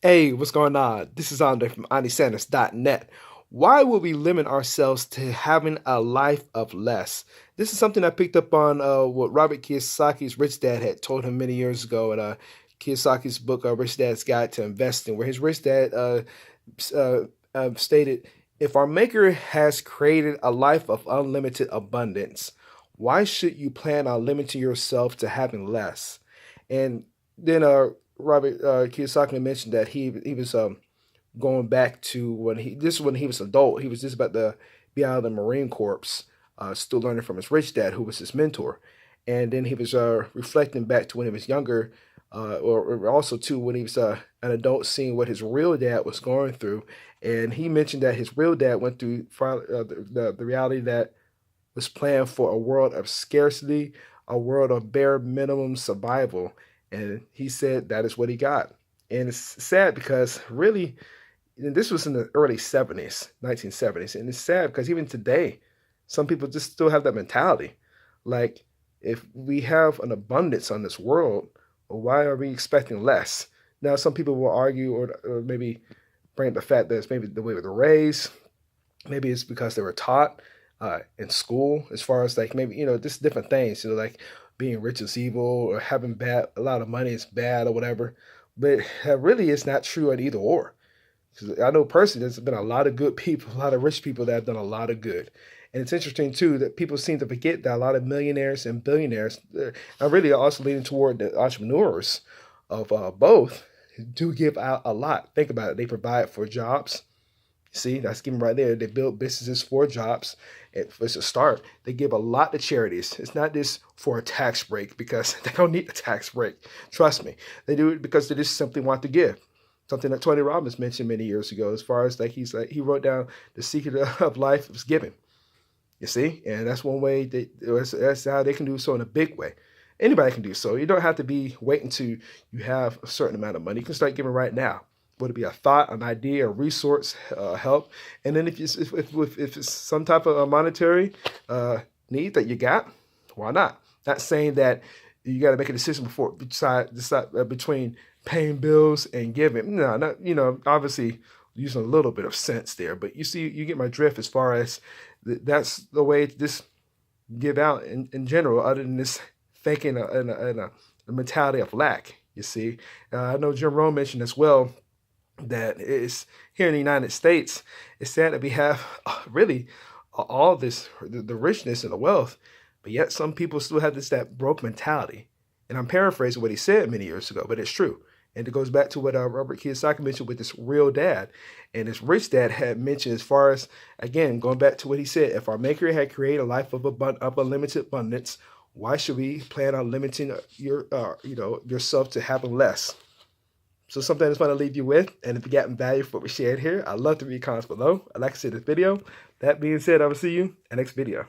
Hey, what's going on? This is Andre from AndySanders.net. Why would we limit ourselves to having a life of less? This is something I picked up on what Robert Kiyosaki's Rich Dad had told him many years ago in Kiyosaki's book, Rich Dad's Guide to Investing, where his rich dad uh, stated, if our Maker has created a life of unlimited abundance, why should you plan on limiting yourself to having less? And then Robert Kiyosaki mentioned that he was going back to when he was adult. He was just about to be out of the Marine Corps, still learning from his rich dad, who was his mentor. And then he was reflecting back to when he was younger, or also too when he was an adult, seeing what his real dad was going through. And he mentioned that his real dad went through the reality that was planned for a world of scarcity, a world of bare minimum survival. And he said that is what he got. And it's sad because really, and this was in the early 70s, 1970s. And it's sad because even today, some people just still have that mentality. Like, if we have an abundance on this world, why are we expecting less? Now, some people will argue or maybe bring up the fact that it's maybe the way they were raised. Maybe it's because they were taught in school, as far as like maybe, just different things, like being rich is evil or having a lot of money is bad or whatever. But really, it's not true at either or. 'Cause I know personally, there's been a lot of good people, a lot of rich people that have done a lot of good. And it's interesting too that people seem to forget that a lot of millionaires and billionaires are really also leaning toward the entrepreneurs of both do give out a lot. Think about it. They provide for jobs. See, that's given right there. They build businesses for jobs. It's a start. They give a lot to charities. It's not just for a tax break because they don't need a tax break. Trust me. They do it because they just simply want to give. Something that Tony Robbins mentioned many years ago, as far as like he wrote down the secret of life was giving. You see, and that's one way that's how they can do so in a big way. Anybody can do so. You don't have to be waiting to you have a certain amount of money. You can start giving right now. Would it be a thought, an idea, a resource, help? And then if it's some type of a monetary need that you got, why not? Not saying that you got to make a decision before decide between paying bills and giving. No, not obviously using a little bit of sense there, but you get my drift as far as that's the way to just give out in general, other than this thinking a mentality of lack. You see, I know Jim Rohn mentioned as well that it's here in the United States. It's sad that we have really all this the richness and the wealth, but yet some people still have that broke mentality. And I'm paraphrasing what he said many years ago, but it's true. And it goes back to what Robert Kiyosaki mentioned with this real dad. And this rich dad had mentioned, as far as, again, going back to what he said, if our Maker had created a life of unlimited abundance, why should we plan on limiting yourself to having less? So something I just want to leave you with, and if you got value for what we shared here, I'd love to read comments below. I'd like to see this video. That being said, I will see you in the next video.